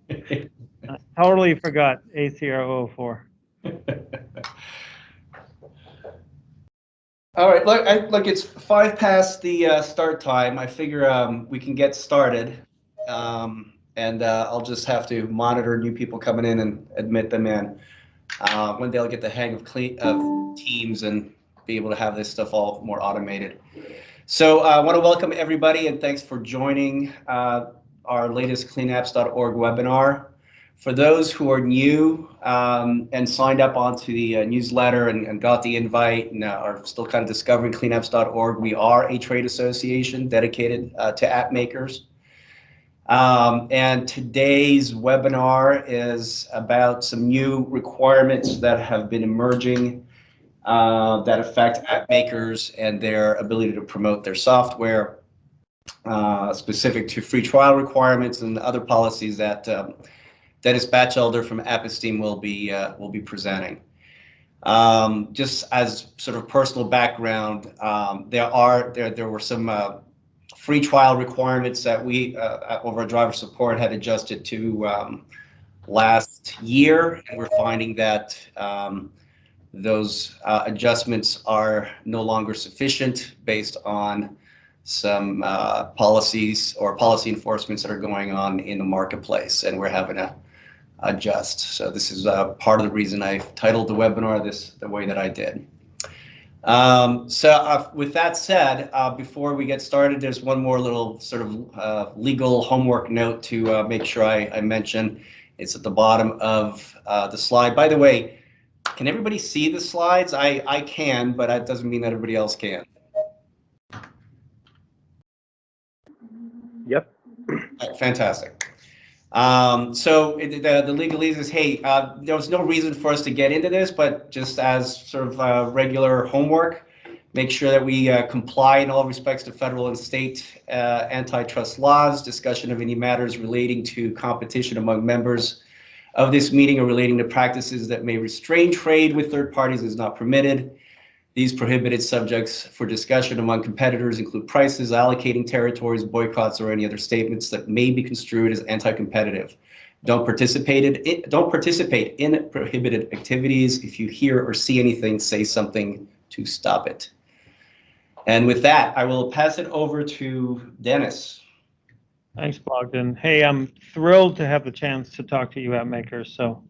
I totally forgot ACR 004. All right, look, it's 5 past the start time. I figure we can get started, and I'll just have to monitor new people coming in and admit them in when they'll get the hang of Teams and be able to have this stuff all more automated. So I want to welcome everybody and thanks for joining our latest CleanApps.org webinar. For those who are new and signed up onto the newsletter and got the invite and are still kind of discovering CleanApps.org, we are a trade association dedicated to app makers. And today's webinar is about some new requirements that have been emerging that affect app makers and their ability to promote their software, specific to free trial requirements and other policies that Dennis Batchelder from AppEsteem will be presenting. Just as sort of personal background, there were some free trial requirements that we over driver support had adjusted to last year, and we're finding that those adjustments are no longer sufficient based on some policies or policy enforcements that are going on in the marketplace, and we're having to adjust. So this is part of the reason I titled the webinar the way that I did. With that said, before we get started, there's one more little sort of legal homework note to make sure I mention. It's at the bottom of the slide. By the way, can everybody see the slides? I can, but that doesn't mean that everybody else can. Yep. Fantastic. So the legalese is, hey, there was no reason for us to get into this, but just as sort of regular homework, make sure that we comply in all respects to federal and state antitrust laws, discussion of any matters relating to competition among members of this meeting or relating to practices that may restrain trade with third parties is not permitted. These prohibited subjects for discussion among competitors include prices, allocating territories, boycotts, or any other statements that may be construed as anti-competitive. Don't participate in prohibited activities. If you hear or see anything, say something to stop it. And with that, I will pass it over to Dennis. Thanks, Bogdan. Hey, I'm thrilled to have the chance to talk to you, app makers. So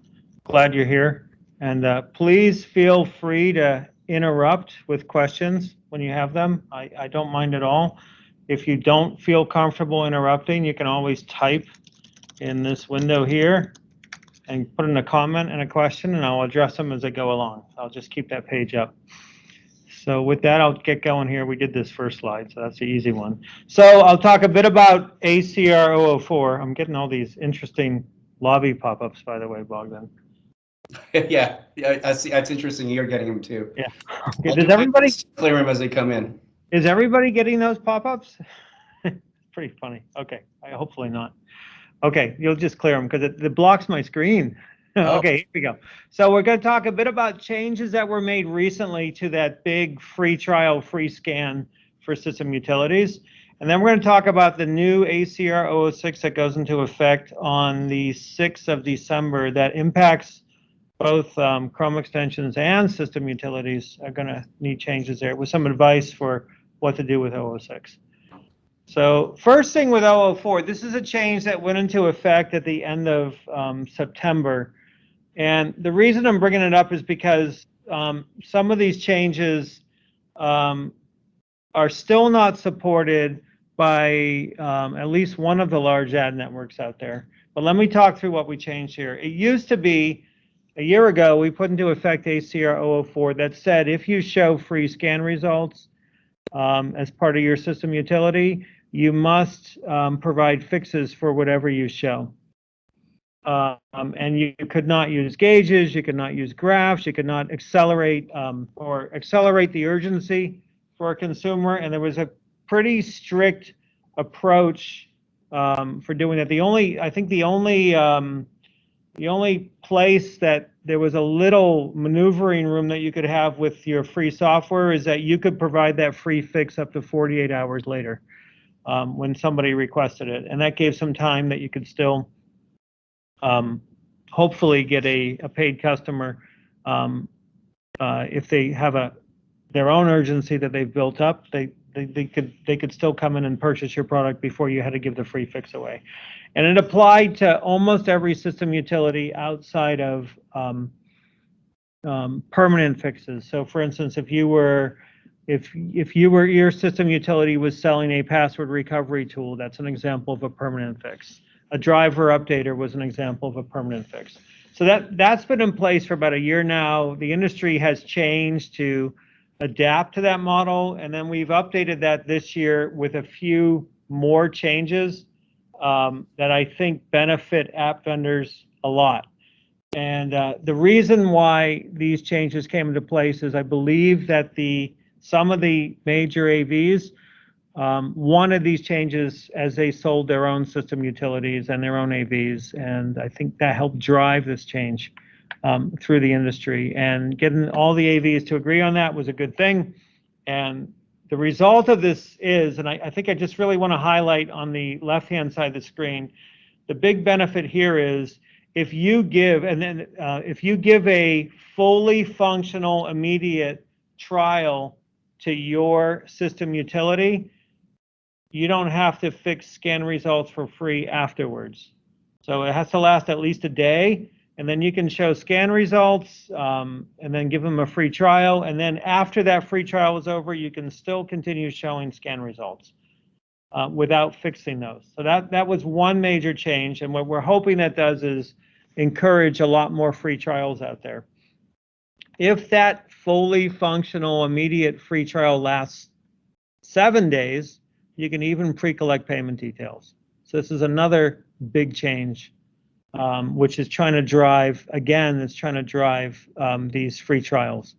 glad you're here. And please feel free to interrupt with questions when you have them. I don't mind at all. If you don't feel comfortable interrupting, you can always type in this window here and put in a comment and a question, and I'll address them as I go along. I'll just keep that page up. So with that, I'll get going here. We did this first slide, so that's the easy one. So I'll talk a bit about ACR 004. I'm getting all these interesting lobby pop-ups, by the way, Bogdan. Yeah, I see. That's interesting. You're getting them too. Yeah. Okay. Does everybody clear them as they come in? Is everybody getting those pop-ups? Pretty funny. Okay. Hopefully not. Okay, you'll just clear them because it blocks my screen. Okay, here we go. So we're going to talk a bit about changes that were made recently to that big free trial, free scan for system utilities. And then we're going to talk about the new ACR 006 that goes into effect on the 6th of December that impacts both Chrome extensions and system utilities are going to need changes there with some advice for what to do with 006. So first thing with 004, this is a change that went into effect at the end of September. And the reason I'm bringing it up is because some of these changes are still not supported by at least one of the large ad networks out there. But let me talk through what we changed here. It used to be, a year ago, we put into effect ACR 004 that said if you show free scan results as part of your system utility, you must provide fixes for whatever you show. And you could not use gauges, you could not use graphs, you could not accelerate the urgency for a consumer, and there was a pretty strict approach for doing that. I think the only place that there was a little maneuvering room that you could have with your free software is that you could provide that free fix up to 48 hours later when somebody requested it, and that gave some time that you could still hopefully get a paid customer if they have their own urgency that they've built up. They could still come in and purchase your product before you had to give the free fix away. And it applied to almost every system utility outside of permanent fixes. So for instance, if your system utility was selling a password recovery tool, that's an example of a permanent fix. A driver updater was an example of a permanent fix. So that's been in place for about a year now. The industry has changed to adapt to that model, and then we've updated that this year with a few more changes that I think benefit app vendors a lot. And the reason why these changes came into place is I believe that some of the major AVs wanted these changes as they sold their own system utilities and their own AVs, and I think that helped drive this change through the industry. And getting all the AVs to agree on that was a good thing. And the result of this is, and I think I just really want to highlight on the left-hand side of the screen, the big benefit here is if you give a fully functional immediate trial to your system utility, you don't have to fix scan results for free afterwards. So it has to last at least a day, and then you can show scan results and then give them a free trial. And then after that free trial is over, you can still continue showing scan results without fixing those. So that was one major change. And what we're hoping that does is encourage a lot more free trials out there. If that fully functional immediate free trial lasts 7 days, you can even pre-collect payment details. So this is another big change, which is trying to drive, again, it's trying to drive these free trials.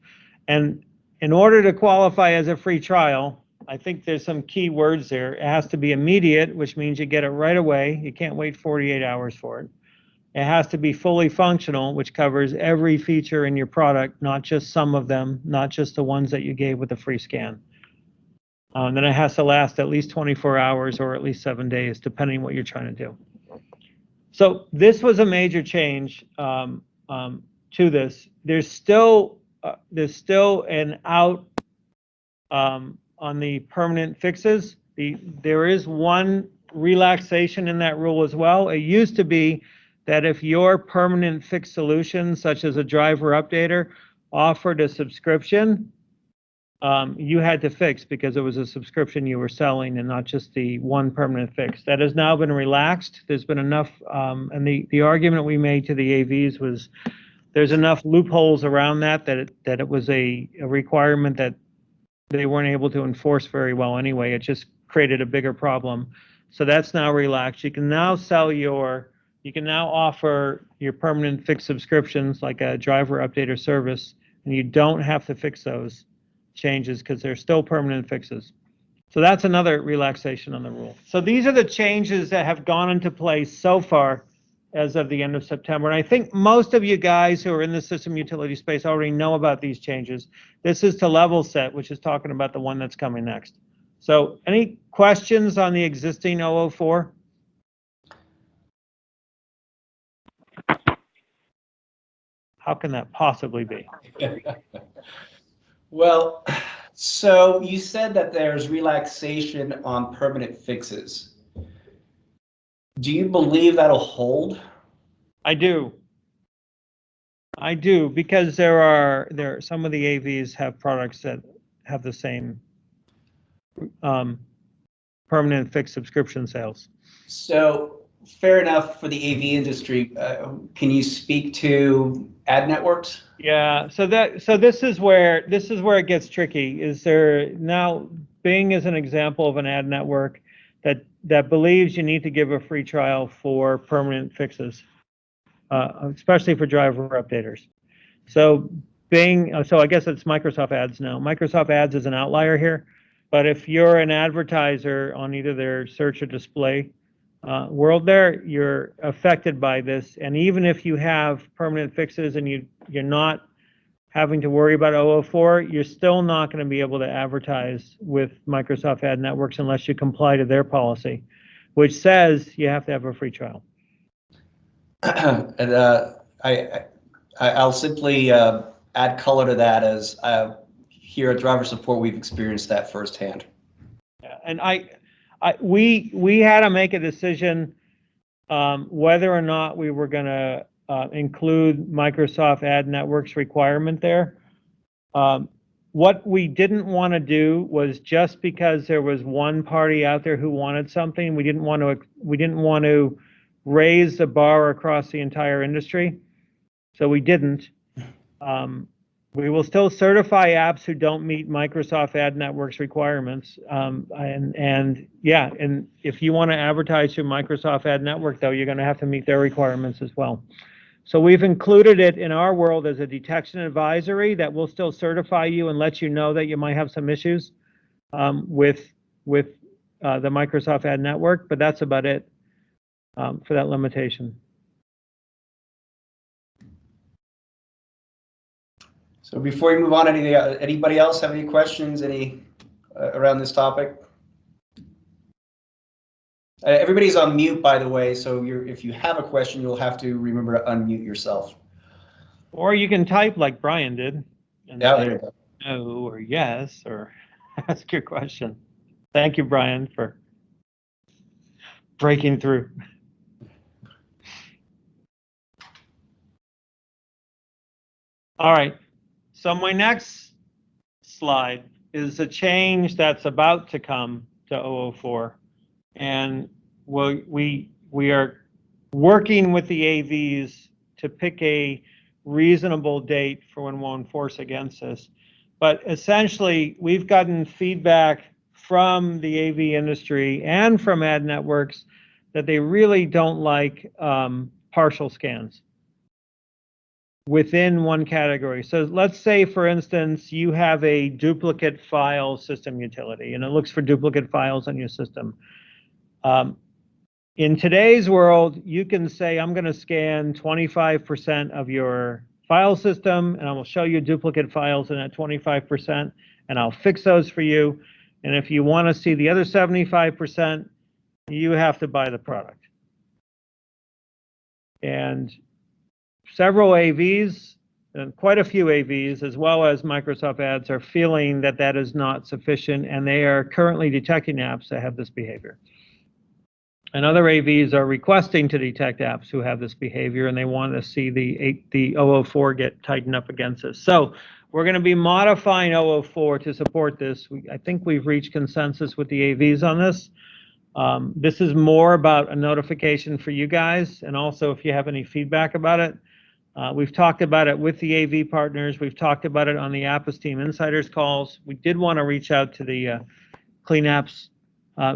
And in order to qualify as a free trial, I think there's some key words there. It has to be immediate, which means you get it right away. You can't wait 48 hours for it. It has to be fully functional, which covers every feature in your product, not just some of them, not just the ones that you gave with a free scan. And then it has to last at least 24 hours or at least 7 days, depending on what you're trying to do. So this was a major change to this. There's still an out on the permanent fixes. There is one relaxation in that rule as well. It used to be that if your permanent fix solution, such as a driver updater, offered a subscription, you had to fix because it was a subscription you were selling and not just the one permanent fix. That has now been relaxed. There's been enough, and the argument we made to the AVs was there's enough loopholes around that it was a requirement that they weren't able to enforce very well anyway. It just created a bigger problem. So that's now relaxed. You can now offer your permanent fix subscriptions like a driver updater service, and you don't have to fix those changes because they're still permanent fixes. So that's another relaxation on the rule. So these are the changes that have gone into place so far as of the end of September. And I think most of you guys who are in the system utility space already know about these changes. This is to level set, which is talking about the one that's coming next. So any questions on the existing 004? How can that possibly be? Well, so you said that there's relaxation on permanent fixes. Do you believe that'll hold? I do. I do, because there are some of the AVs have products that have the same permanent fixed subscription sales. So fair enough for the AV industry. Can you speak to ad networks? Yeah, so this is where it gets tricky. Is there now Bing is an example of an ad network that believes you need to give a free trial for permanent fixes, especially for driver updaters. So Bing, so I guess it's Microsoft Ads now. Microsoft Ads is an outlier here, but if you're an advertiser on either their search or display world there, you're affected by this. And even if you have permanent fixes and you're not having to worry about 004, you're still not going to be able to advertise with Microsoft Ad Networks unless you comply to their policy, which says you have to have a free trial. And I'll simply add color to that as here at Driver Support, we've experienced that firsthand. Yeah, and we had to make a decision whether or not we were going to include Microsoft Ad Network's requirement there. What we didn't want to do was, just because there was one party out there who wanted something, we didn't want to raise the bar across the entire industry. So we didn't. We will still certify apps who don't meet Microsoft Ad Network's requirements. And if you want to advertise through Microsoft Ad Network, though, you're going to have to meet their requirements as well. So we've included it in our world as a detection advisory that will still certify you and let you know that you might have some issues with the Microsoft Ad Network, but that's about it for that limitation. So before we move on, anybody else have any questions around this topic? Everybody's on mute, by the way, so if you have a question, you'll have to remember to unmute yourself. Or you can type like Brian did. And Yeah, say there you go. no or yes, or ask your question. Thank you, Brian, for breaking through. All right. So my next slide is a change that's about to come to 004. And we are working with the AVs to pick a reasonable date for when we'll enforce against this. But essentially, we've gotten feedback from the AV industry and from ad networks that they really don't like partial scans within one category. So let's say, for instance, you have a duplicate file system utility, and it looks for duplicate files on your system. In today's world, you can say, I'm going to scan 25% of your file system, and I will show you duplicate files in that 25%, and I'll fix those for you. And if you want to see the other 75%, you have to buy the product. And several AVs, and quite a few AVs, as well as Microsoft Ads, are feeling that that is not sufficient, and they are currently detecting apps that have this behavior. And other AVs are requesting to detect apps who have this behavior, and they want to see the 004 get tightened up against this. So we're going to be modifying 004 to support this. I think we've reached consensus with the AVs on this. This is more about a notification for you guys, and also if you have any feedback about it. We've talked about it with the AV partners. We've talked about it on the Apps Team Insiders calls. We did want to reach out to the CleanApps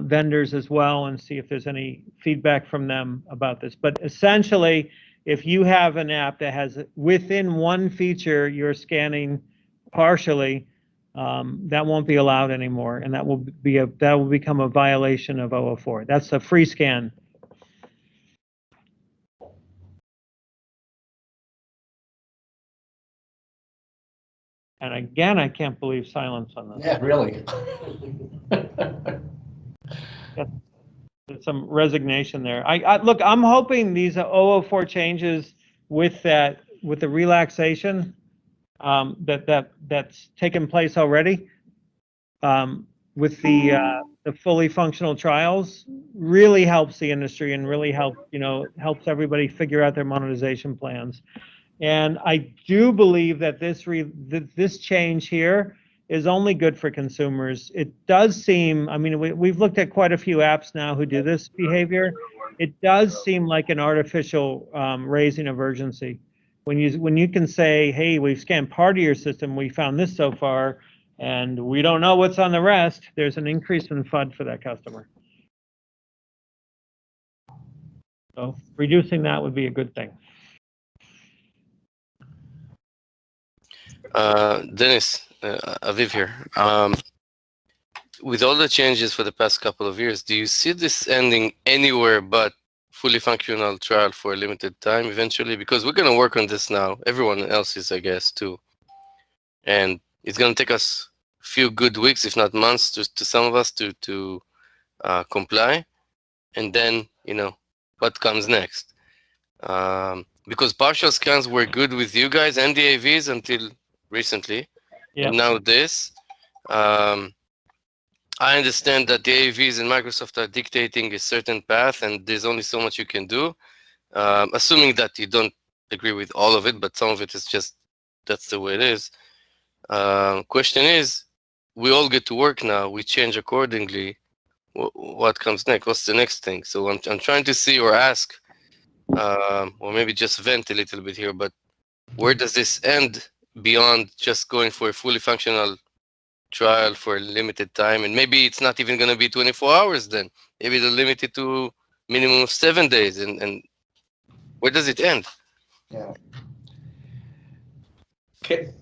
vendors as well and see if there's any feedback from them about this. But essentially, if you have an app that has within one feature you're scanning partially, that won't be allowed anymore, and that will become a violation of 004. That's a free scan. And again, I can't believe silence on this. Yeah, really. There's some resignation there. Look, I'm hoping these 004 changes with the relaxation that's taken place already with the fully functional trials really helps the industry and really helps everybody figure out their monetization plans. And I do believe that this change here is only good for consumers. It does seem, I mean, we've looked at quite a few apps now who do this behavior. It does seem like an artificial raising of urgency. When you can say, hey, we've scanned part of your system, we found this so far, and we don't know what's on the rest, there's an increase in FUD for that customer. So reducing that would be a good thing. Dennis, Aviv here. With all the changes for the past couple of years, do you see this ending anywhere but fully functional trial for a limited time eventually? Because we're going to work on this now. Everyone else is, I guess, too. And it's going to take us a few good weeks, if not months, to some of us to comply. And then, what comes next? Because partial scans were good with you guys and the AVs until recently, Yeah. and now this. Um, I understand that the AVs in Microsoft are dictating a certain path, and there's only so much you can do. Assuming that you don't agree with all of it, but some of it is just that's the way it is. Question is, we all get to work now. We change accordingly. What comes next? What's the next thing? So I'm trying to see or ask, or maybe just vent a little bit here. But where does this end beyond just going for a fully functional trial for a limited time? And maybe it's not even going to be 24 hours then. Maybe they'll limit it to minimum of 7 days. And where does it end? Yeah. Okay.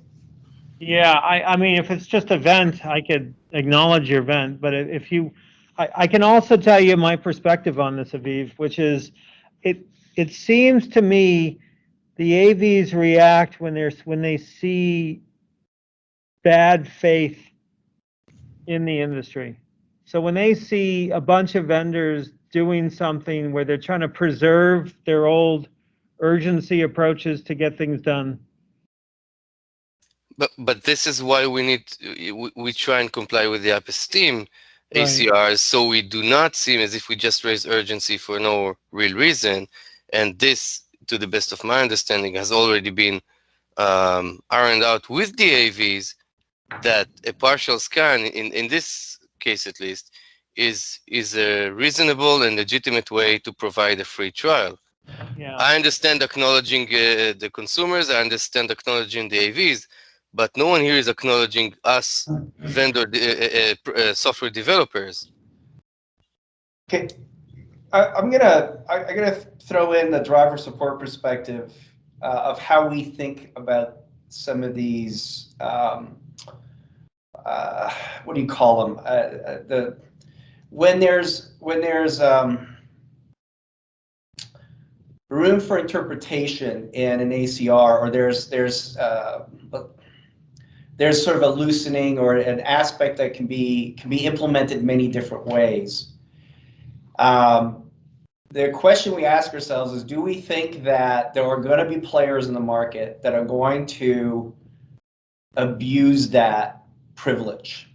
Yeah, I mean, if it's just a vent, I could acknowledge your vent, but if you, I can also tell you my perspective on this, Aviv, which is, it seems to me the AVs react when they see bad faith in the industry. So when they see a bunch of vendors doing something where they're trying to preserve their old urgency approaches to get things done. But this is why we try and comply with the Epsteem Right. ACRs, so we do not seem as if we just raise urgency for no real reason. And this, to the best of my understanding, has already been ironed out with the AVs, that a partial scan, in this case at least, is a reasonable and legitimate way to provide a free trial. Yeah. I understand acknowledging the consumers, I understand acknowledging the AVs, but no one here is acknowledging us vendor software developers. Okay. I'm gonna throw in the driver support perspective of how we think about some of these. What do you call them? When there's room for interpretation in an ACR, or there's sort of a loosening or an aspect that can be implemented many different ways. The question we ask ourselves is, do we think that there are going to be players in the market that are going to abuse that privilege?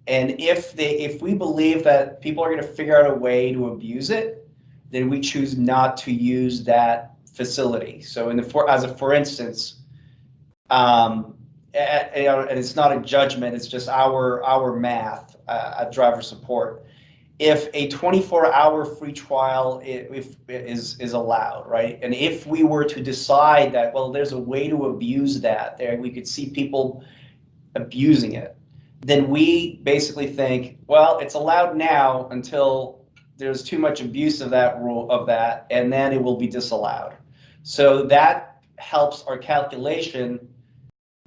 And if we believe that people are going to figure out a way to abuse it, then we choose not to use that facility. So for instance, and it's not a judgment, it's just our math at driver support. If a 24-hour free trial is allowed, right? And if we were to decide that, well, there's a way to abuse that, there we could see people abusing it, then we basically think, well, it's allowed now until there's too much abuse of that rule, and then it will be disallowed. So that helps our calculation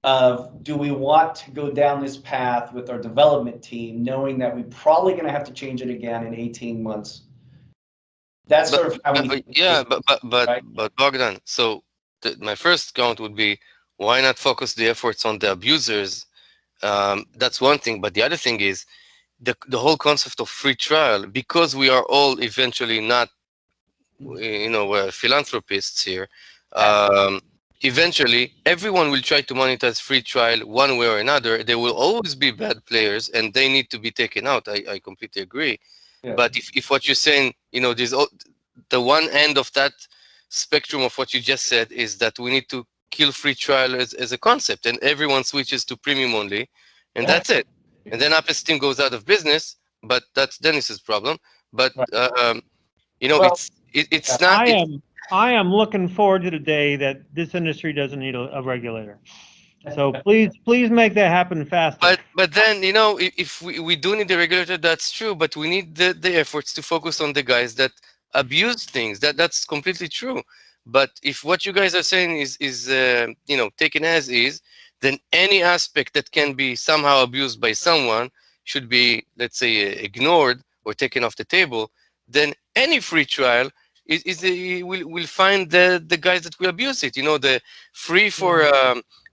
of, do we want to go down this path with our development team, knowing that we're probably going to have to change it again in 18 months. That's sort of how we yeah, right? but Bogdan, so my first count would be, why not focus the efforts on the abusers? That's one thing, but the other thing is the whole concept of free trial, because we are all eventually not philanthropists here. Eventually everyone will try to monetize free trial one way or another. There will always be bad players and they need to be taken out. I completely agree. Yeah. But if what you're saying, there's the one end of that spectrum of what you just said is that we need to kill free trial as a concept, and everyone switches to premium only, and that's it. And then Apple's team goes out of business, but that's Dennis's problem. But Well, it's not. I am looking forward to the day that this industry doesn't need a regulator. So please make that happen faster. But then, if we do need a regulator, that's true. But we need the efforts to focus on the guys that abuse things. That's completely true. But if what you guys are saying is taken as is, then any aspect that can be somehow abused by someone should be, let's say, ignored or taken off the table. Then any free trial will find the guys that will abuse it. The free for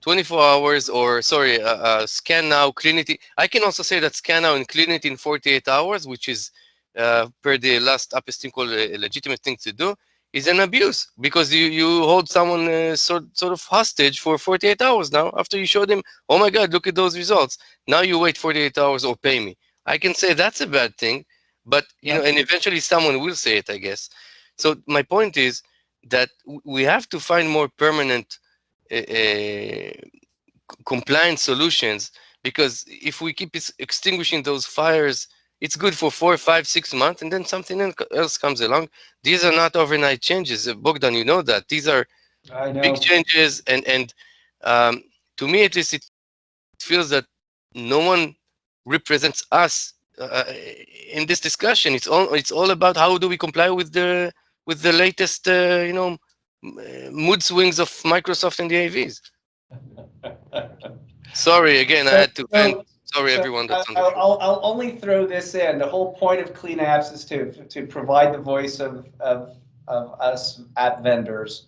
24 hours, or sorry, scan now, clean it. I can also say that scan now and clean it in 48 hours, which is per the last Apple team called a legitimate thing to do. is an abuse, because you hold someone sort of hostage for 48 hours now after you show them, oh my God, look at those results. Now you wait 48 hours or pay me. I can say that's a bad thing, but you know, and eventually someone will say it, I guess. So my point is that we have to find more permanent compliant solutions, because if we keep extinguishing those fires, it's good for 4, 5, 6 months, and then something else comes along. These are not overnight changes. Bogdan, you know that these are I big know. changes, and um, to me at least, it feels that no one represents us in this discussion. It's all about how do we comply with the latest mood swings of Microsoft and the AVs. Sorry again, I So, had to vent. so, Sorry so everyone that's on the I'll, show. I'll only throw this in. The whole point of Clean Apps is to provide the voice of us app vendors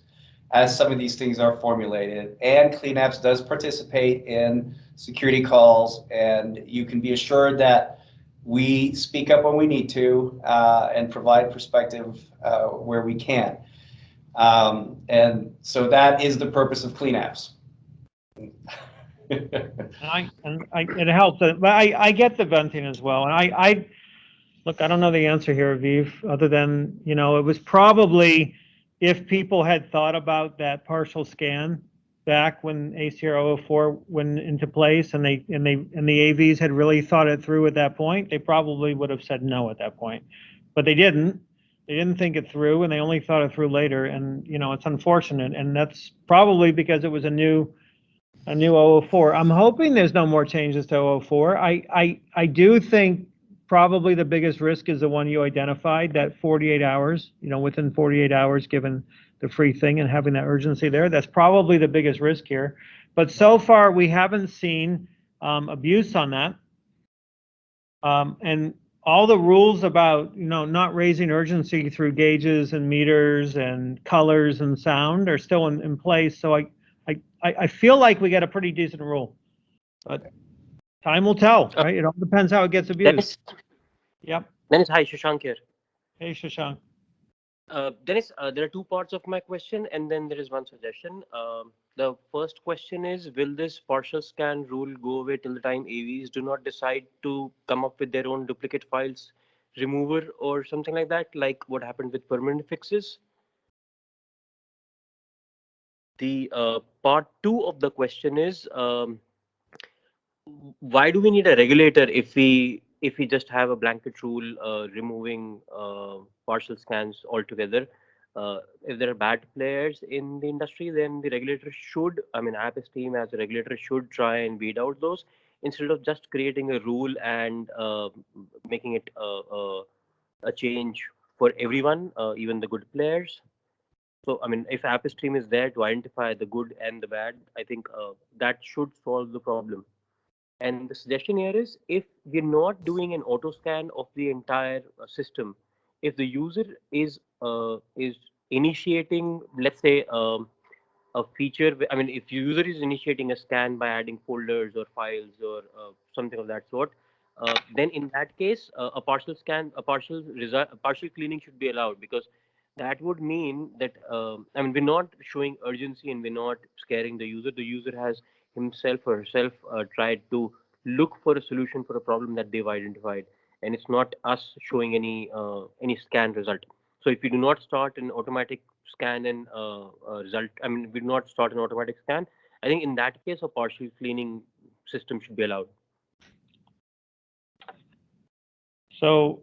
as some of these things are formulated. And Clean Apps does participate in security calls, and you can be assured that we speak up when we need to and provide perspective where we can. And so that is the purpose of Clean Apps. It helps, but I get the venting as well. And I look, I don't know the answer here, Aviv, other than, you know, it was probably if people had thought about that partial scan back when ACR 004 went into place, and the AVs had really thought it through at that point, they probably would have said no at that point. But they didn't. They didn't think it through, and they only thought it through later. And, you know, it's unfortunate. And that's probably because it was a new 004. I'm hoping there's no more changes to 004. I do think probably the biggest risk is the one you identified, that 48 hours, you know, within 48 hours, given the free thing and having that urgency there. That's probably the biggest risk here. But so far, we haven't seen abuse on that. And all the rules about, you know, not raising urgency through gauges and meters and colors and sound are still in place. So I feel like we got a pretty decent rule, but time will tell, right? It all depends how it gets abused. Yep. Dennis, hi, Shashank here. Hey, Shashank. Dennis, there are two parts of my question, and then there is one suggestion. The first question is, will this partial scan rule go away till the time AVs do not decide to come up with their own duplicate files remover or something like that, like what happened with permanent fixes? The part two of the question is, why do we need a regulator if we just have a blanket rule removing partial scans altogether? If there are bad players in the industry, then the regulator should, I mean, App's team as a regulator should try and weed out those instead of just creating a rule and making it a change for everyone, even the good players. So, I mean, if App's team is there to identify the good and the bad, I think that should solve the problem. And the suggestion here is, if we're not doing an auto scan of the entire system, if the user is initiating, let's say, a feature, I mean, if user is initiating a scan by adding folders or files or something of that sort, then in that case, a partial scan, a partial cleaning should be allowed, because that would mean that, I mean, we're not showing urgency and we're not scaring the user. The user has himself or herself tried to look for a solution for a problem that they've identified, and it's not us showing any scan result. So if we do not start an automatic scan and result, I mean, we do not start an automatic scan, I think in that case, a partial cleaning system should be allowed. So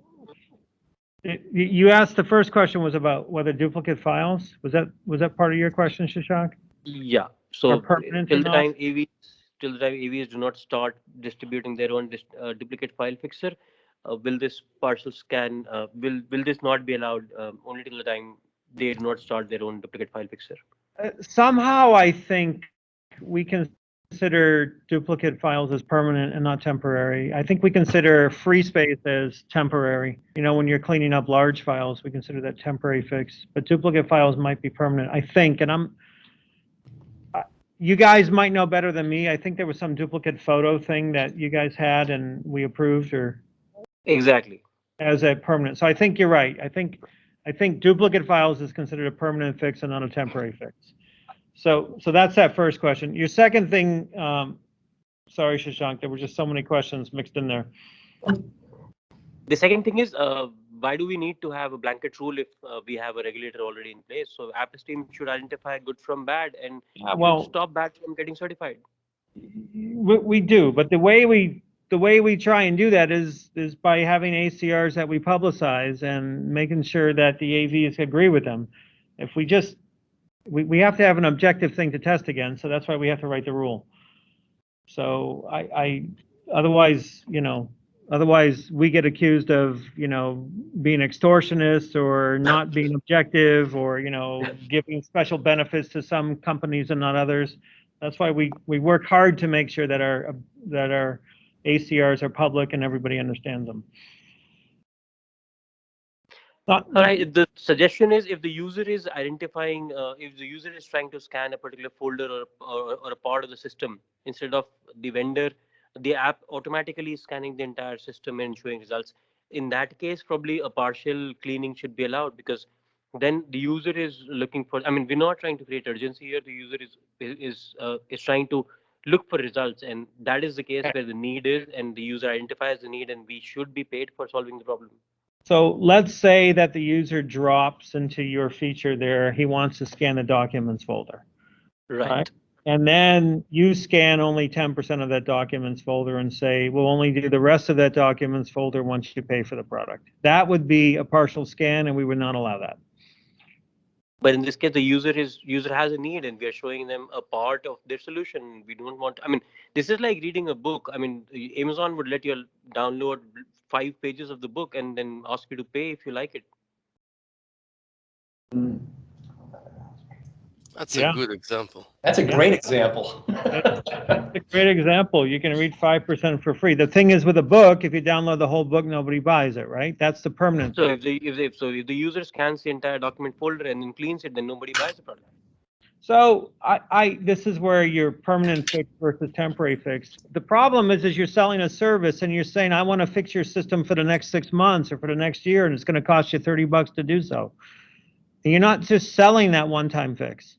you asked, the first question was about whether duplicate files, was that part of your question, Shashank? Yeah. Are So permanent till or the not? time AVs do not start distributing their own duplicate file fixer, will this partial scan will this not be allowed only till the time they do not start their own duplicate file fixer? Somehow I think we consider duplicate files as permanent and not temporary. I think we consider free space as temporary. You know, when you're cleaning up large files, we consider that temporary fix. But duplicate files might be permanent, I think. And you guys might know better than me. I think there was some duplicate photo thing that you guys had and we approved, or Exactly. as a permanent. So I think you're right. I think I think duplicate files is considered a permanent fix and not a temporary fix. So that's that first question. Your second thing, sorry, Shashank, there were just so many questions mixed in there. The second thing is, why do we need to have a blanket rule if we have a regulator already in place? So Apple team should identify good from bad and stop bad from getting certified. We do, but the way we try and do that is by having ACRs that we publicize and making sure that the AVs agree with them. If we just we have to have an objective thing to test against, so that's why we have to write the rule. So otherwise, otherwise we get accused of, being extortionists or not being objective or, giving special benefits to some companies and not others. That's why we work hard to make sure that our ACRs are public and everybody understands them. Right. The suggestion is if the user is identifying, if the user is trying to scan a particular folder or a part of the system, instead of the vendor, the app automatically scanning the entire system and showing results. In that case, probably a partial cleaning should be allowed, because then the user is looking for. I mean, we're not trying to create urgency here. The user is trying to look for results, and that is the case where the need is, and the user identifies the need, and we should be paid for solving the problem. So let's say that the user drops into your feature there. He wants to scan the documents folder. Right. And then you scan only 10% of that documents folder and say, we'll only do the rest of that documents folder once you pay for the product. That would be a partial scan, and we would not allow that. But in this case, the user has a need, and we are showing them a part of their solution. We don't want. I mean, this is like reading a book. I mean, Amazon would let you download 5 pages of the book and then ask you to pay if you like it. That's a good example. That's a great example. It's a great example. You can read 5% for free. The thing is, with a book, if you download the whole book, nobody buys it, right? That's the permanent. So if the user scans the entire document folder and then cleans it, then nobody buys the product. So this is where your permanent fix versus temporary fix. The problem is you're selling a service and you're saying, I want to fix your system for the next 6 months or for the next year, and it's going to cost you $30 to do so. And you're not just selling that one-time fix.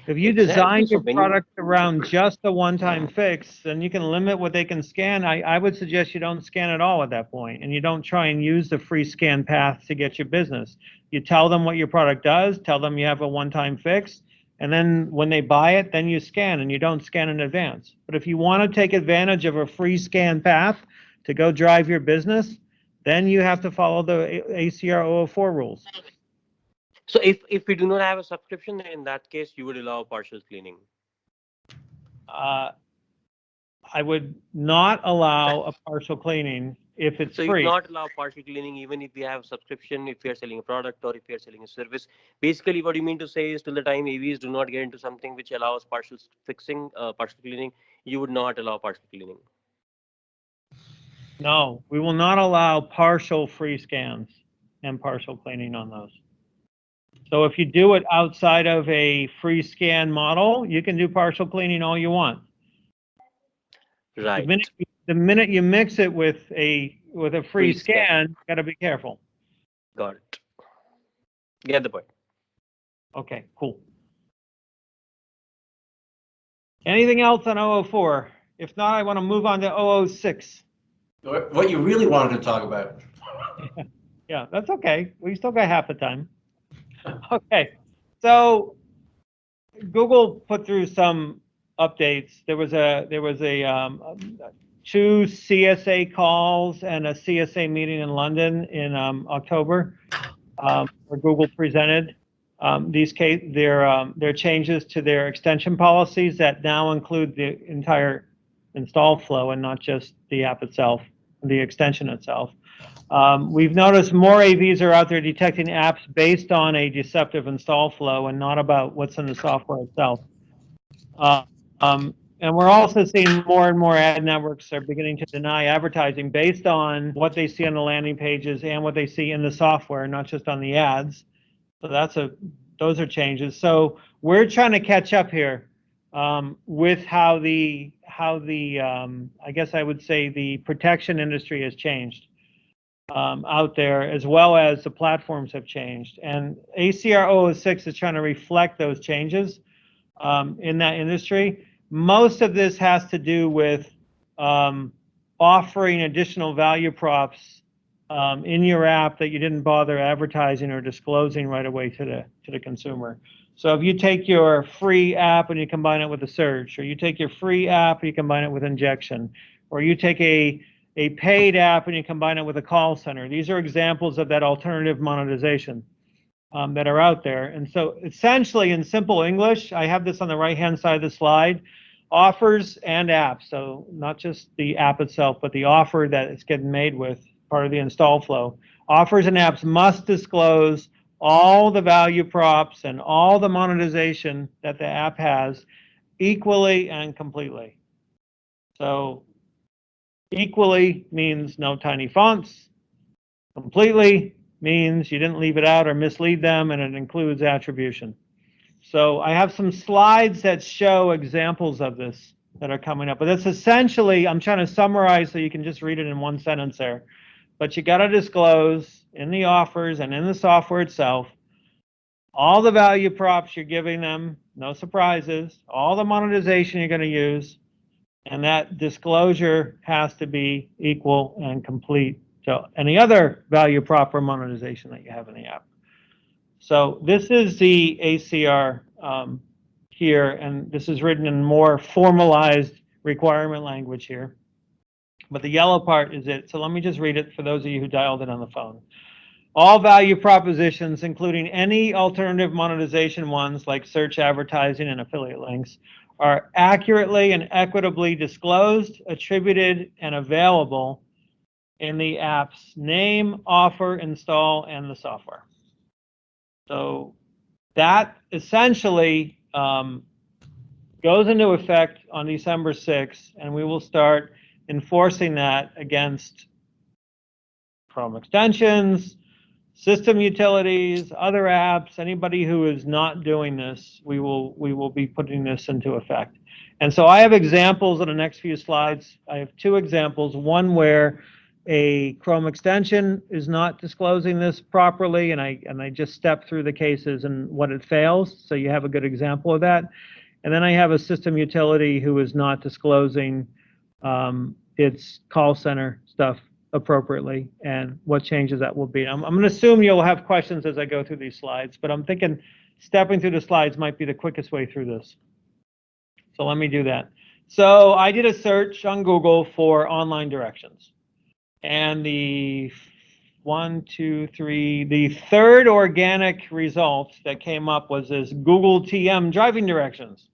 If you design your product around just a one-time fix, then you can limit what they can scan. I would suggest you don't scan at all at that point, and you don't try and use the free scan path to get your business. You tell them what your product does, tell them you have a one-time fix, and then when they buy it, then you scan, and you don't scan in advance. But if you want to take advantage of a free scan path to go drive your business, then you have to follow the ACR 004 rules. So if we do not have a subscription, then in that case, you would allow partial cleaning. I would not allow a partial cleaning if it's free. So you not allow partial cleaning even if we have a subscription, if we are selling a product or if we are selling a service. Basically, what you mean to say is till the time AVs do not get into something which allows partial fixing, partial cleaning, you would not allow partial cleaning. No, we will not allow partial free scans and partial cleaning on those. So if you do it outside of a free scan model, you can do partial cleaning all you want. Right. The minute you mix it with a free scan, you got to be careful. Got it. Get the point. Okay, cool. Anything else on 004? If not, I want to move on to 006. What you really wanted to talk about. Yeah, that's okay. We still got half the time. Okay, so Google put through some updates. There was 2 CSA calls and a CSA meeting in London in October, where Google presented their changes to their extension policies that now include the entire install flow and not just the app itself, the extension itself. We've noticed more AVs are out there detecting apps based on a deceptive install flow and not about what's in the software itself. And we're also seeing more and more ad networks are beginning to deny advertising based on what they see on the landing pages and what they see in the software, not just on the ads. So those are changes. So we're trying to catch up here with how the I guess I would say the protection industry has changed. out there, as well as the platforms have changed. And ACR 006 is trying to reflect those changes in that industry. Most of this has to do with offering additional value props in your app that you didn't bother advertising or disclosing right away to the consumer. So if you take your free app and you combine it with a search, or you take your free app and you combine it with injection, or you take a paid app and you combine it with a call center, these are examples of that alternative monetization that are out there. And so essentially, in simple English, I have this on the right-hand side of the slide, offers and apps. So not just the app itself, but the offer that it's getting made with, part of the install flow. Offers and apps must disclose all the value props and all the monetization that the app has equally and completely. So equally means no tiny fonts. Completely means you didn't leave it out or mislead them, and it includes attribution. So I have some slides that show examples of this that are coming up. But that's essentially, I'm trying to summarize so you can just read it in one sentence there. But you got to disclose in the offers and in the software itself all the value props you're giving them, no surprises, all the monetization you're going to use, and that disclosure has to be equal and complete to any other value prop or monetization that you have in the app. So this is the ACR here, and this is written in more formalized requirement language here. But the yellow part is it. So let me just read it for those of you who dialed it on the phone. All value propositions, including any alternative monetization ones like search advertising and affiliate links, are accurately and equitably disclosed, attributed, and available in the app's name, offer, install, and the software. So that essentially goes into effect on December 6th, and we will start enforcing that against Chrome extensions, system utilities, other apps, anybody who is not doing this, we will be putting this into effect. And so I have examples in the next few slides. I have two examples, one where a Chrome extension is not disclosing this properly, and I just step through the cases and what it fails, so you have a good example of that. And then I have a system utility who is not disclosing its call center stuff appropriately and what changes that will be. I'm going to assume you'll have questions as I go through these slides, but I'm thinking stepping through the slides might be the quickest way through this. So let me do that. So I did a search on Google for online directions. And the the third organic result that came up was this Google TM driving directions.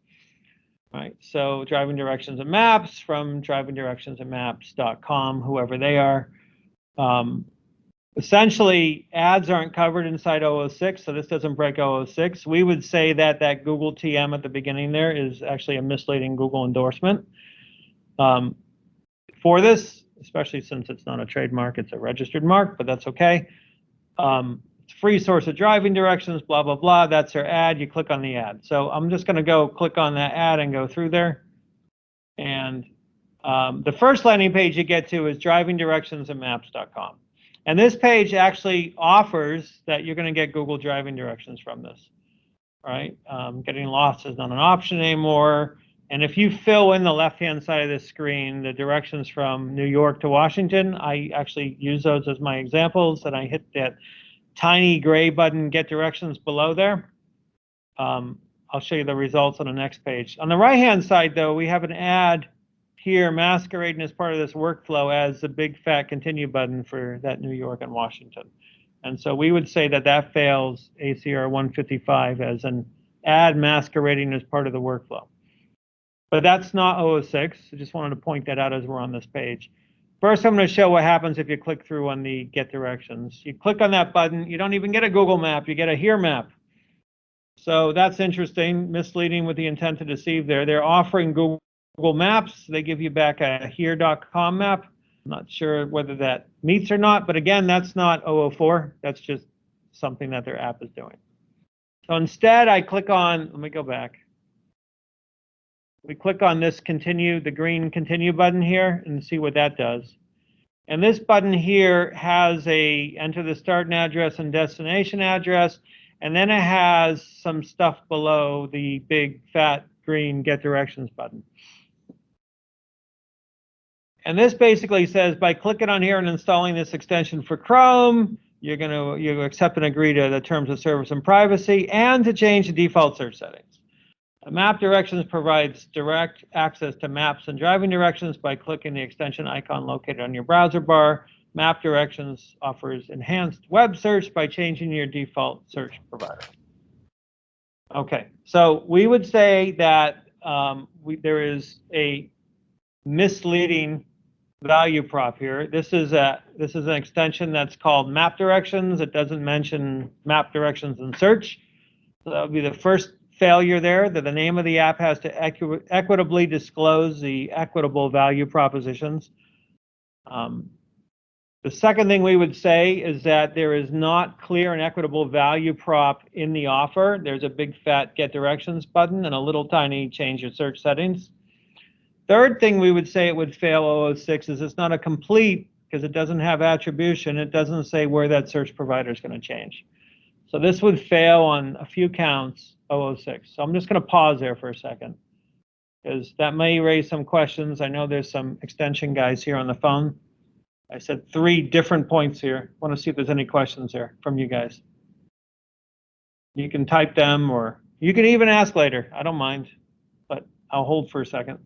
Right, so driving directions and maps from drivingdirectionsandmaps.com, whoever they are. Essentially, ads aren't covered inside 006, so this doesn't break 006. We would say that that Google TM at the beginning there is actually a misleading Google endorsement. For this, especially since it's not a trademark, it's a registered mark, but that's okay. It's free source of driving directions, blah, blah, blah. That's their ad. You click on the ad. So I'm just going to go click on that ad and go through there. And the first landing page you get to is drivingdirectionsandmaps.com. And this page actually offers that you're going to get Google driving directions from this. Right? Getting lost is not an option anymore. And if you fill in the left-hand side of the screen, the directions from New York to Washington, I actually use those as my examples, and I hit that tiny gray button, Get Directions, below there. I'll show you the results on the next page. On the right-hand side, though, we have an ad here masquerading as part of this workflow as the big fat continue button for that New York and Washington. And so we would say that that fails ACR 155 as an ad masquerading as part of the workflow. But that's not 006. I just wanted to point that out as we're on this page. First, I'm going to show what happens if you click through on the Get Directions. You click on that button, you don't even get a Google map, you get a Here map. So that's interesting, misleading with the intent to deceive there. They're offering Google Maps. They give you back a here.com map. I'm not sure whether that meets or not, but again, that's not 004. That's just something that their app is doing. So instead, I click on, let me go back. We click on this continue, the green continue button here, and see what that does. And this button here has a enter the start address and destination address, and then it has some stuff below the big fat green get directions button. And this basically says by clicking on here and installing this extension for Chrome, you accept and agree to the terms of service and privacy, and to change the default search settings. Map Directions provides direct access to maps and driving directions by clicking the extension icon located on your browser bar. Map Directions offers enhanced web search by changing your default search provider. Okay, so we would say that there is a misleading value prop here. This is an extension that's called Map Directions. It doesn't mention Map Directions in search. So that would be the first failure there, that the name of the app has to equitably disclose the equitable value propositions. The second thing we would say is that there is not clear and equitable value prop in the offer. There's a big fat get directions button and a little tiny change your search settings. Third thing we would say it would fail 006 is it's not a complete, because it doesn't have attribution. It doesn't say where that search provider is going to change. So this would fail on a few counts, 006. So I'm just going to pause there for a second, because that may raise some questions. I know there's some extension guys here on the phone. I said 3 different points here. I want to see if there's any questions here from you guys. You can type them, or you can even ask later. I don't mind, but I'll hold for a second.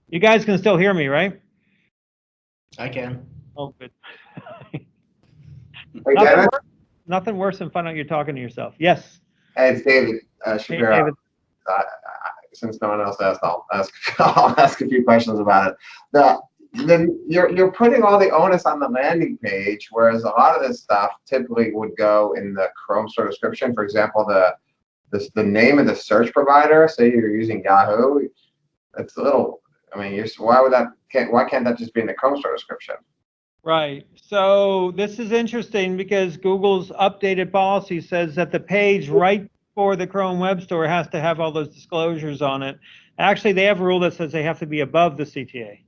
You guys can still hear me, right? I can. Oh, good. Hey, David. Nothing worse than finding out you're talking to yourself. Yes. Hey, it's David Shapiro. Hey, David. Since no one else asked, I'll ask a few questions about it. Then you're putting all the onus on the landing page, whereas a lot of this stuff typically would go in the Chrome store description. For example, the name of the search provider. Say you're using Yahoo. It's a little. I mean, why can't that just be in the Chrome store description? Right. So this is interesting because Google's updated policy says that the page right before the Chrome Web Store has to have all those disclosures on it. Actually, they have a rule that says they have to be above the CTA.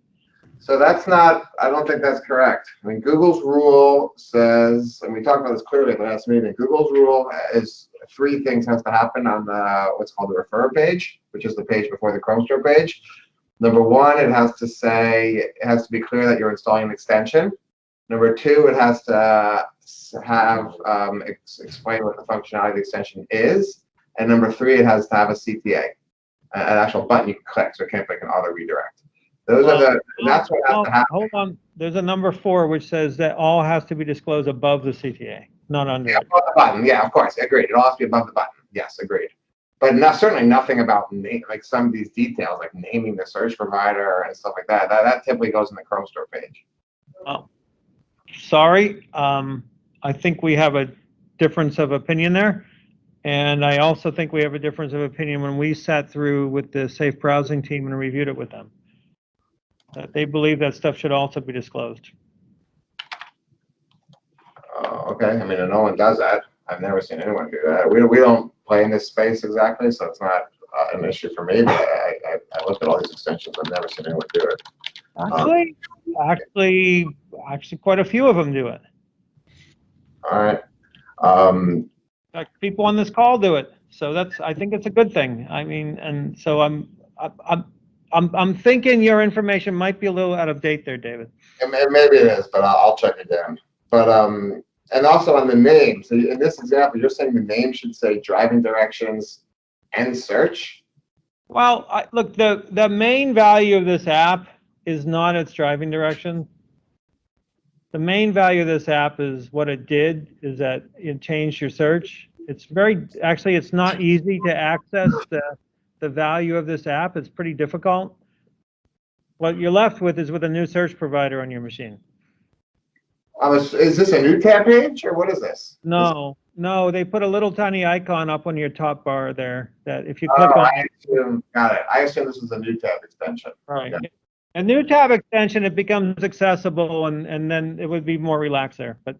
So that's not, I don't think that's correct. I mean, Google's rule says, and we talked about this clearly in the last meeting, Google's rule is 3 things has to happen on the, what's called the refer page, which is the page before the Chrome Store page. Number 1, it has to be clear that you're installing an extension. Number 2, it has to have explain what the functionality of the extension is. And number 3, it has to have a CTA, an actual button you can click, so it can't be like an auto redirect. That's what has to happen. Hold on. There's a number 4 which says that all has to be disclosed above the CTA, not under. Yeah, above the button. Yeah, of course, agreed. It all has to be above the button. Yes, agreed. But certainly nothing about like some of these details, like naming the search provider and stuff like that. That typically goes in the Chrome Store page. Oh, sorry. I think we have a difference of opinion there. And I also think we have a difference of opinion when we sat through with the Safe Browsing team and reviewed it with them. They believe that stuff should also be disclosed. Okay. I mean, no one does that. I've never seen anyone do that. We don't play in this space exactly, so it's not an issue for me. But I look at all these extensions. I've never seen anyone do it. Actually, quite a few of them do it. All right. In fact, people on this call do it. So I think it's a good thing. I mean, and so I'm thinking your information might be a little out of date there, David. Maybe it is, but I'll check again. But and also on the name. So in this example, you're saying the name should say driving directions and search. Well, look, the main value of this app is not its driving direction. The main value of this app is what it did is that it changed your search. It's not easy to access the value of this app. It's pretty difficult. What you're left with is with a new search provider on your machine. Is this a new tab page or what is this? No, they put a little tiny icon up on your top bar there that if you click on. Got it. I assume this is a new tab extension. Right. Okay. A new tab extension, it becomes accessible and then it would be more relaxed there. But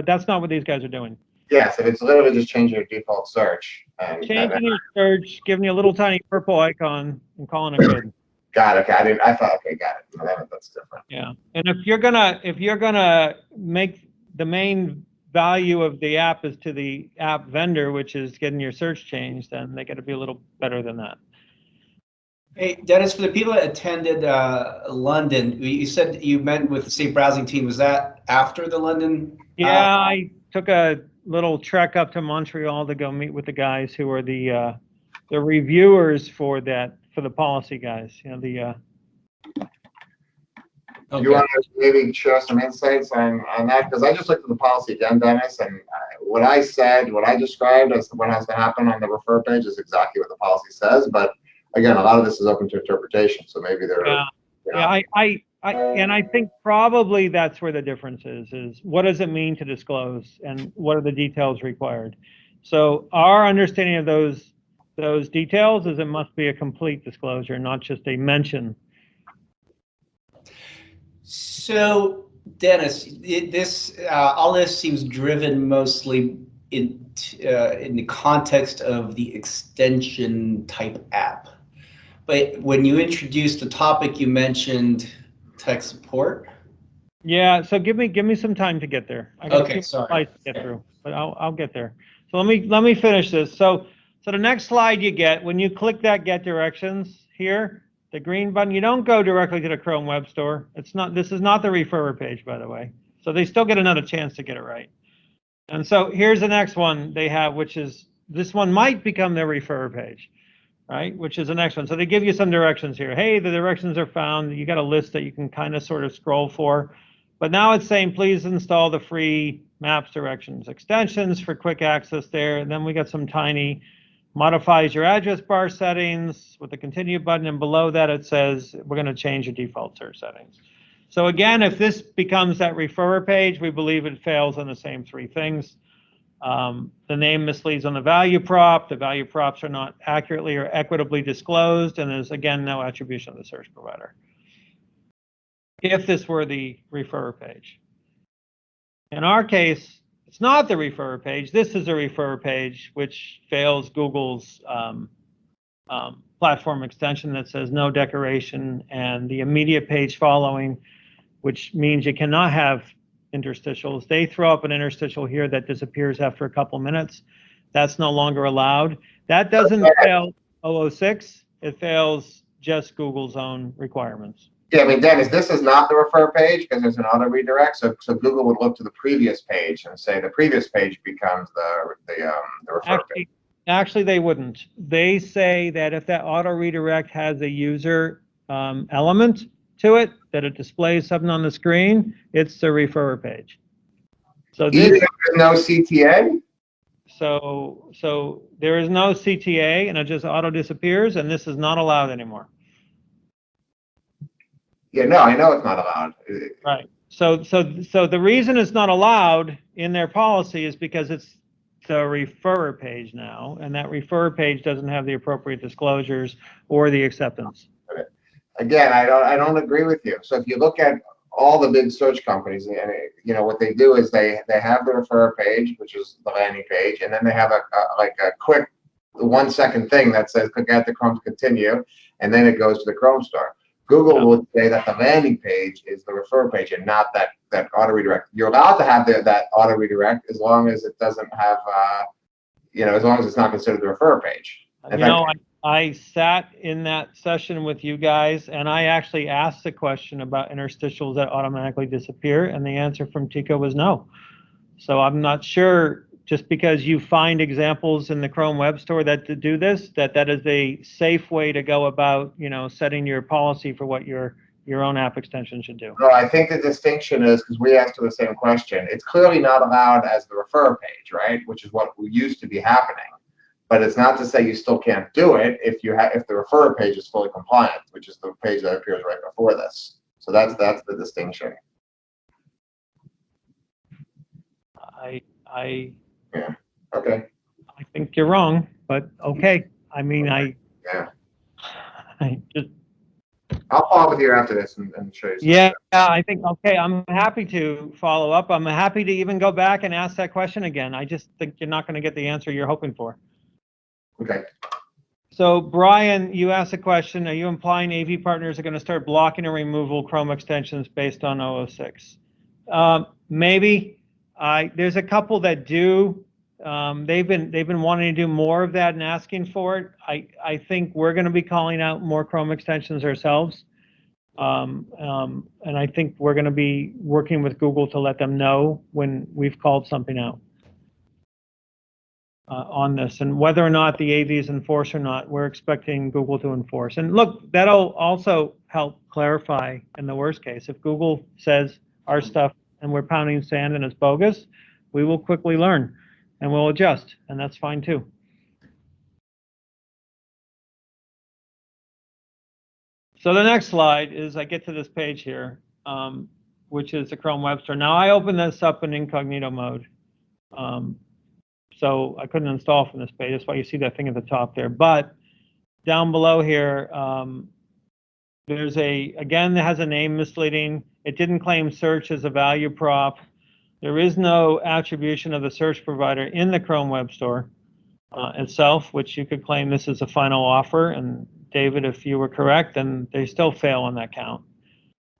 that's not what these guys are doing. Yes, if it's literally just changing your default search. Changing your search, giving you a little tiny purple icon and calling it good. Got it. Okay, I thought. Okay, got it. No, that's different. Yeah, and if you're gonna make the main value of the app is to the app vendor, which is getting your search changed, then they got to be a little better than that. Hey, Dennis, for the people that attended London, you said you met with the safe browsing team. Was that after the London? Yeah, I took a little trek up to Montreal to go meet with the guys who are the reviewers for the policy guys. You know, the Do you want to maybe share some insights on that? Because I just looked at the policy again, Dennis, and what I described as what has to happen on the refer page is exactly what the policy says. But again, a lot of this is open to interpretation, so maybe there. Yeah, you know. yeah. I think probably that's where the difference is what does it mean to disclose and what are the details required. So our understanding of those details is it must be a complete disclosure, not just a mention. So, Dennis, all this seems driven mostly in the context of the extension type app. But when you introduced the topic, you mentioned tech support. Yeah, so give me some time to get there. I got a few slides to get through, but I'll get there. So let me finish this. So the next slide you get, when you click that get directions here, the green button, you don't go directly to the Chrome Web Store. This is not the referrer page, by the way. So they still get another chance to get it right. And so here's the next one they have, which is this one might become their referrer page, right? Which is the next one. So they give you some directions here. Hey, the directions are found. You got a list that you can kind of sort of scroll for. But now it's saying, please install the free maps directions extensions for quick access there. And then we got some tiny modifies your address bar settings with the continue button. And below that, it says, we're going to change your default search settings. So again, if this becomes that referrer page, we believe it fails on the same three things. The name misleads on the value prop. The value props are not accurately or equitably disclosed. And there's, again, no attribution of the search provider. If this were the referrer page. In our case, it's not the referrer page. This is a referrer page, which fails Google's platform extension that says no decoration, and the immediate page following, which means you cannot have interstitials. They throw up an interstitial here that disappears after a couple minutes. That's no longer allowed. That doesn't fail 006. It fails just Google's own requirements. Yeah, I mean, Dennis, this is not the refer page because there's an auto redirect. So Google would look to the previous page and say the previous page becomes the refer page. Actually, they wouldn't. They say that if that auto redirect has a user element to it, that it displays something on the screen, it's the referrer page. So even if there's no CTA? So there is no CTA, and it just auto disappears, and this is not allowed anymore. Yeah, no, I know it's not allowed. Right. So the reason it's not allowed in their policy is because it's the referrer page now, and that referrer page doesn't have the appropriate disclosures or the acceptance. Again, I don't agree with you. So if you look at all the big search companies, and you know what they do is they have the referrer page, which is the landing page, and then they have a quick 1 second thing that says click at the Chrome to continue, and then it goes to the Chrome store. Google would say that the landing page is the refer page and not that auto redirect. You're allowed to have that auto redirect as long as it doesn't have, as long as it's not considered the refer page. I sat in that session with you guys, and I actually asked the question about interstitials that automatically disappear, and the answer from Tico was no. So I'm not sure, just because you find examples in the Chrome Web Store that do this, that is a safe way to go about, setting your policy for what your own app extension should do. Well, I think the distinction is, because we asked the same question, it's clearly not allowed as the refer page, right? Which is what used to be happening. But it's not to say you still can't do it if the refer page is fully compliant, which is the page that appears right before this. So that's the distinction. Yeah. Okay. I think you're wrong, but okay. I mean, Yeah. Just. I'll follow with you after this and show you. Yeah, I think, okay, I'm happy to follow up. I'm happy to even go back and ask that question again. I just think you're not going to get the answer you're hoping for. Okay. So Brian, you asked a question. Are you implying AV partners are going to start blocking and removal Chrome extensions based on 006? Maybe. There's a couple that do. They've been wanting to do more of that and asking for it. I think we're going to be calling out more Chrome extensions ourselves. And I think we're going to be working with Google to let them know when we've called something out on this. And whether or not the AV is enforced or not, we're expecting Google to enforce. And look, that'll also help clarify in the worst case. If Google says our stuff and we're pounding sand and it's bogus, we will quickly learn and we'll adjust, and that's fine too. So the next slide is I get to this page here, which is the Chrome Web Store. Now I open this up in incognito mode. So I couldn't install from this page. That's why you see that thing at the top there. But down below here, there's again, it has a name misleading. It didn't claim search as a value prop. There is no attribution of the search provider in the Chrome Web Store itself, which you could claim this is a final offer. And David, if you were correct, then they still fail on that count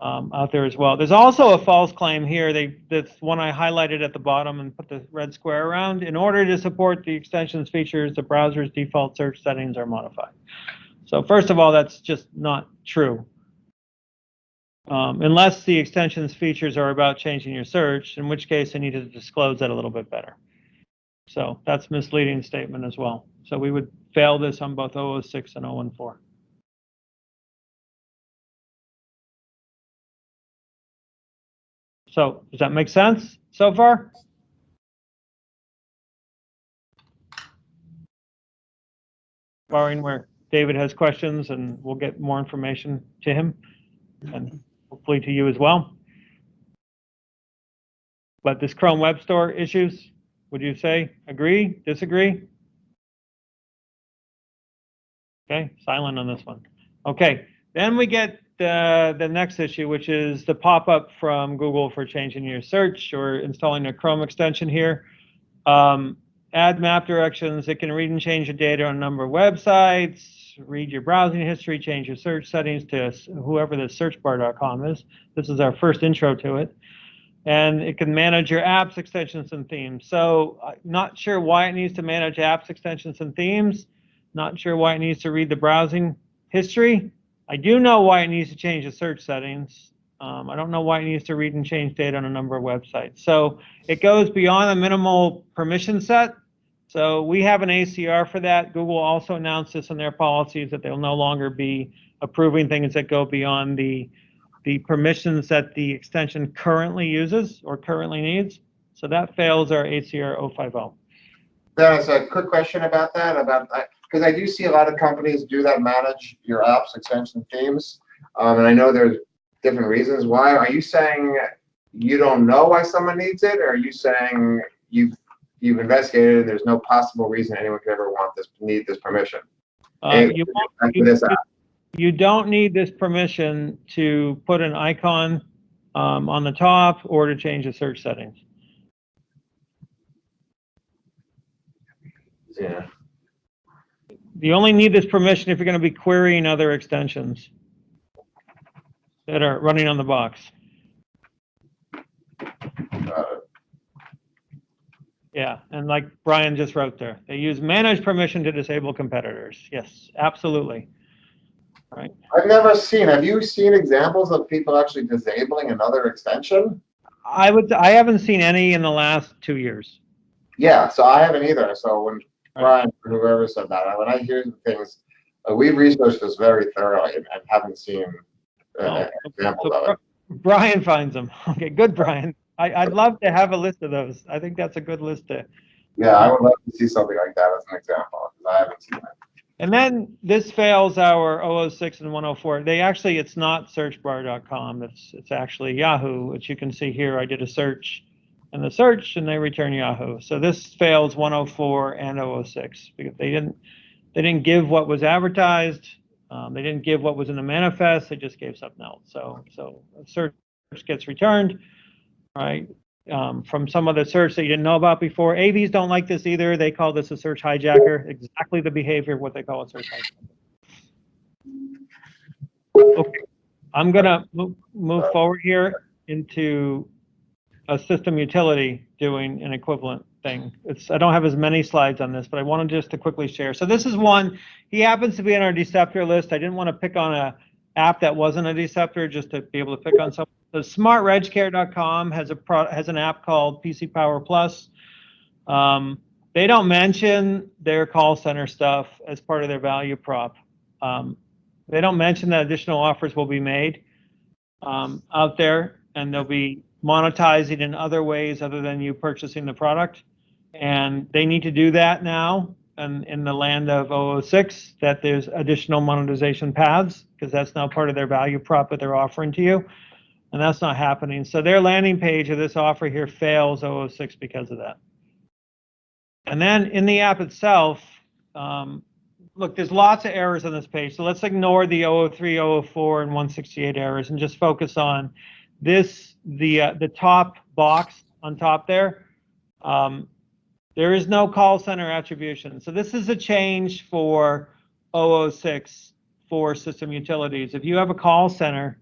out there as well. There's also a false claim here. That's one I highlighted at the bottom and put the red square around. In order to support the extensions features, the browser's default search settings are modified. So first of all, that's just not true. Unless the extensions features are about changing your search, in which case I need to disclose that a little bit better. So that's a misleading statement as well. So we would fail this on both 006 and 014. So does that make sense so far? Barring where David has questions, and we'll get more information to him and hopefully to you as well. But this Chrome Web Store issues, would you say agree, disagree? Okay, silent on this one. Okay, then we get the next issue, which is the pop-up from Google for changing your search or installing a Chrome extension here. Add map directions. It can read and change your data on a number of websites, read your browsing history, change your search settings to whoever the searchbar.com is. This is our first intro to it. And it can manage your apps, extensions, and themes. So not sure why it needs to manage apps, extensions, and themes. Not sure why it needs to read the browsing history. I do know why it needs to change the search settings. I don't know why it needs to read and change data on a number of websites. So it goes beyond the minimal permission set. So we have an ACR for that. Google also announced this in their policies that they'll no longer be approving things that go beyond the permissions that the extension currently uses or currently needs. So that fails our ACR 050. Dennis, a quick question about that, because I do see a lot of companies do that, manage your apps, extension themes, and I know there's different reasons why. Are you saying you don't know why someone needs it, or are you saying you've investigated and there's no possible reason anyone could ever need this permission? You don't need this permission to put an icon on the top or to change the search settings. Yeah. You only need this permission if you're going to be querying other extensions that are running on the box. Yeah, and like Brian just wrote there, they use manage permission to disable competitors. Yes, absolutely. Right. I've never seen. Have you seen examples of people actually disabling another extension? I haven't seen any in the last 2 years. Yeah, so I haven't either. So when Brian or whoever said that, when I hear things, we've researched this very thoroughly and haven't seen examples of it. Brian finds them. Okay, good, Brian. I'd love to have a list of those. I think that's a good list to. Yeah, I would love to see something like that as an example, because I haven't seen it. And then this fails our 006 and 104. It's not searchbar.com. It's actually Yahoo, which you can see here. I did a search in the search and they return Yahoo. So this fails 104 and 006 because they didn't give what was advertised. They didn't give what was in the manifest. They just gave something else. So a search gets returned, right? from some of the search that you didn't know about before. AVs don't like this either. They call this a search hijacker, exactly the behavior of what they call a search hijacker. Okay, I'm gonna move forward here into a system utility doing an equivalent thing. I don't have as many slides on this, but I wanted just to quickly share. So this is one, he happens to be on our Deceptor list. I didn't want to pick on a app that wasn't a Deceptor just to be able to pick on something. So smartregcare.com has an app called PC Power Plus. They don't mention their call center stuff as part of their value prop. They don't mention that additional offers will be made out there, and they'll be monetizing in other ways other than you purchasing the product. And they need to do that now, and in the land of 006, that there's additional monetization paths, because that's now part of their value prop that they're offering to you. And that's not happening. So their landing page of this offer here fails 006 because of that. And then in the app itself, look, there's lots of errors on this page. So let's ignore the 003, 004, and 168 errors and just focus on this, the top box on top there. There is no call center attribution. So this is a change for 006 for system utilities. If you have a call center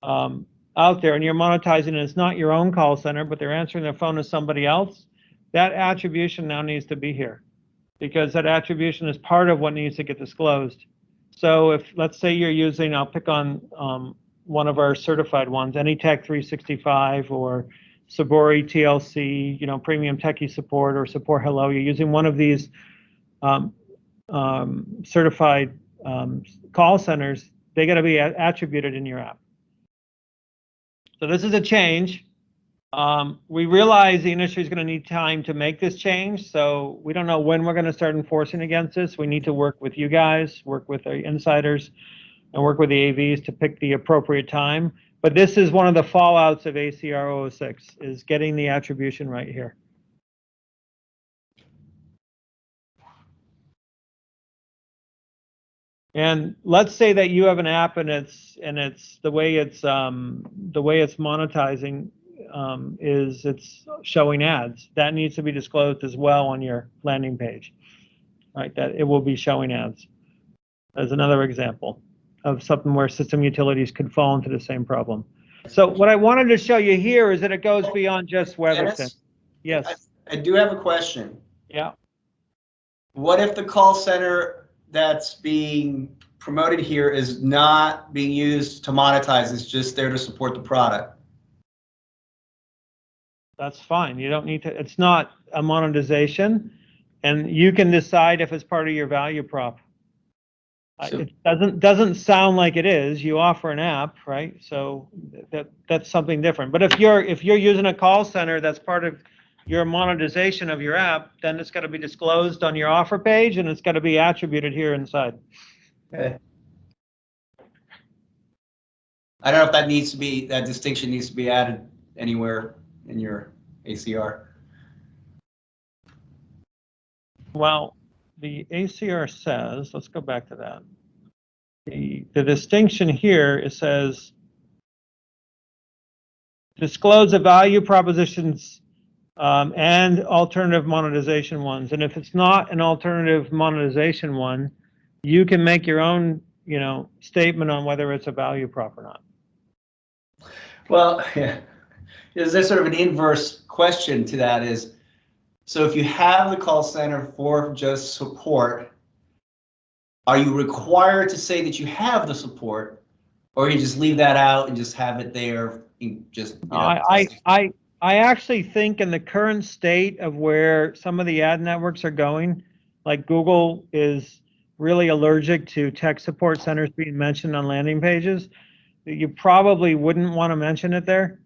out there and you're monetizing and it's not your own call center, but they're answering their phone to somebody else, that attribution now needs to be here, because that attribution is part of what needs to get disclosed. So if, let's say you're using, I'll pick on one of our certified ones, Anytech 365 or Sabori TLC, Premium Techie Support or Support Hello, you're using one of these certified call centers, they got to be attributed in your app. So this is a change. We realize the industry is going to need time to make this change, so we don't know when we're going to start enforcing against this. We need to work with you guys, work with the insiders, and work with the AVs to pick the appropriate time. But this is one of the fallouts of ACR 006, is getting the attribution right here. And let's say that you have an app and it's the way it's monetizing is it's showing ads. That needs to be disclosed as well on your landing page, right? That it will be showing ads. As another example of something where system utilities could fall into the same problem. So what I wanted to show you here is that it goes beyond just web extension. Yes. I do have a question. Yeah. What if the call center that's being promoted here is not being used to monetize, it's just there to support the product? That's fine. You don't need to, it's not a monetization, and you can decide if it's part of your value prop. It doesn't sound like it is. You offer an app, right? So that's something different. But if you're using a call center that's part of your monetization of your app, then it's got to be disclosed on your offer page, and it's got to be attributed here inside. Okay. I don't know if that needs to be, that distinction needs to be added anywhere in your ACR. Well, the ACR says, let's go back to that. The distinction here, it says, disclose the value propositions and alternative monetization ones. And if it's not an alternative monetization one, you can make your own, statement on whether it's a value prop or not. Well, yeah. Is there sort of an inverse question to that is, so if you have the call center for just support, are you required to say that you have the support, or you just leave that out and just have it there? Just I actually think in the current state of where some of the ad networks are going, like Google is really allergic to tech support centers being mentioned on landing pages, that you probably wouldn't want to mention it there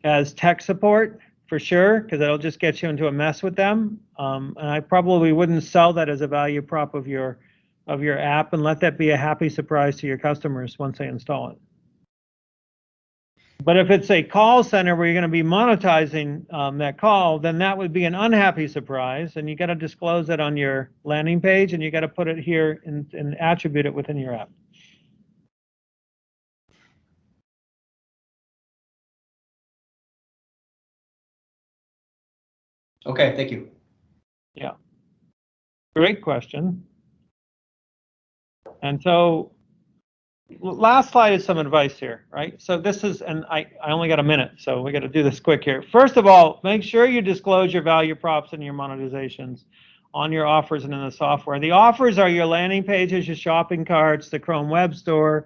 as tech support for sure, because that'll just get you into a mess with them. And I probably wouldn't sell that as a value prop of your app, and let that be a happy surprise to your customers once they install it. But if it's a call center where you're going to be monetizing that call, then that would be an unhappy surprise, and you got to disclose it on your landing page, and you got to put it here and attribute it within your app. Okay, thank you. Great question. And so last slide is some advice here, right? So this is, and I only got a minute, so we got to do this quick here. First of all, make sure you disclose your value props and your monetizations on your offers and in the software. The offers are your landing pages, your shopping carts, the Chrome Web Store.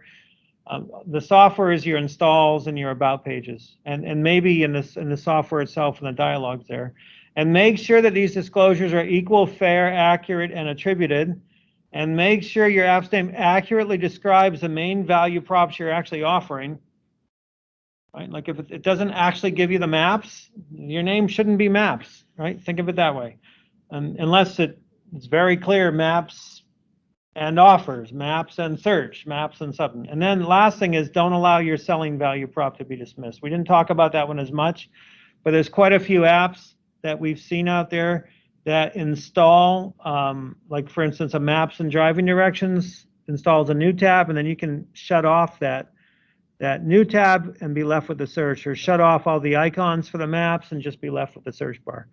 The software is your installs and your about pages, and maybe in the software itself and the dialogues there. And make sure that these disclosures are equal, fair, accurate, and attributed. And make sure your app's name accurately describes the main value props you're actually offering. Right? Like if it doesn't actually give you the maps, your name shouldn't be maps, right? Think of it that way. Unless it's very clear, maps and offers, maps and search, maps and something. And then last thing is don't allow your selling value prop to be dismissed. We didn't talk about that one as much, but there's quite a few apps that we've seen out there that install, like for instance, a maps and driving directions installs a new tab, and then you can shut off that new tab and be left with the search, or shut off all the icons for the maps and just be left with the search bar.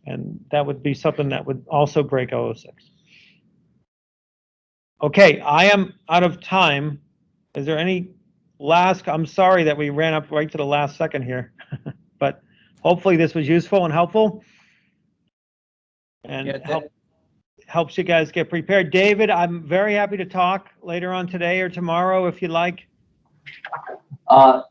And that would be something that would also break 006. Okay, I am out of time. Is there any last, I'm sorry that we ran up right to the last second here, but hopefully this was useful and helpful. And helps you guys get prepared. David, I'm very happy to talk later on today or tomorrow if you'd like.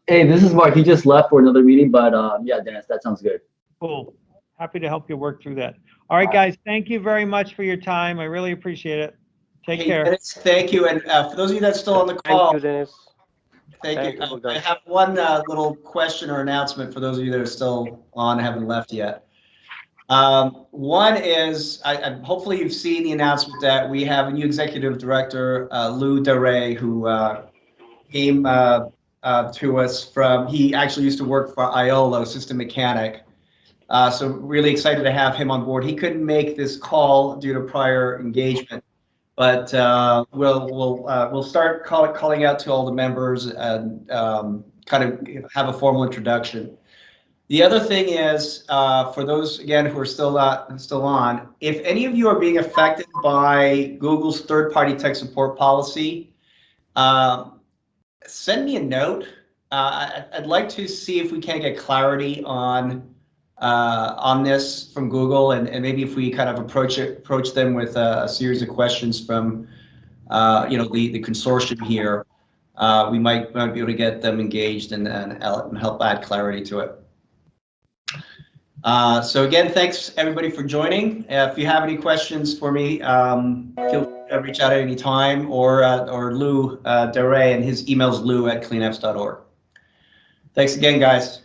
Hey, this is Mark. He just left for another meeting, but yeah, Dennis, that sounds good. Cool. Happy to help you work through that. All right, guys, thank you very much for your time. I really appreciate it. Take care. Dennis, thank you. And for those of you that's still on the call, Thank you, Dennis. thank you. I have one little question or announcement for those of you that are still on and haven't left yet. One is, hopefully you've seen the announcement that we have a new executive director, Lou DeRay, who came to us from, he actually used to work for Iolo, system mechanic. So really excited to have him on board. He couldn't make this call due to prior engagement, but we'll start calling out to all the members and kind of have a formal introduction. The other thing is, for those, again, who are still on, if any of you are being affected by Google's third-party tech support policy, send me a note. I'd like to see if we can get clarity on this from Google, and maybe if we kind of approach them with a series of questions from the consortium here, we might be able to get them engaged and help add clarity to it. So again, thanks everybody for joining. If you have any questions for me, feel free to reach out at any time, or Lou DeRay, and his email's lou@cleanapps.org. Thanks again, guys.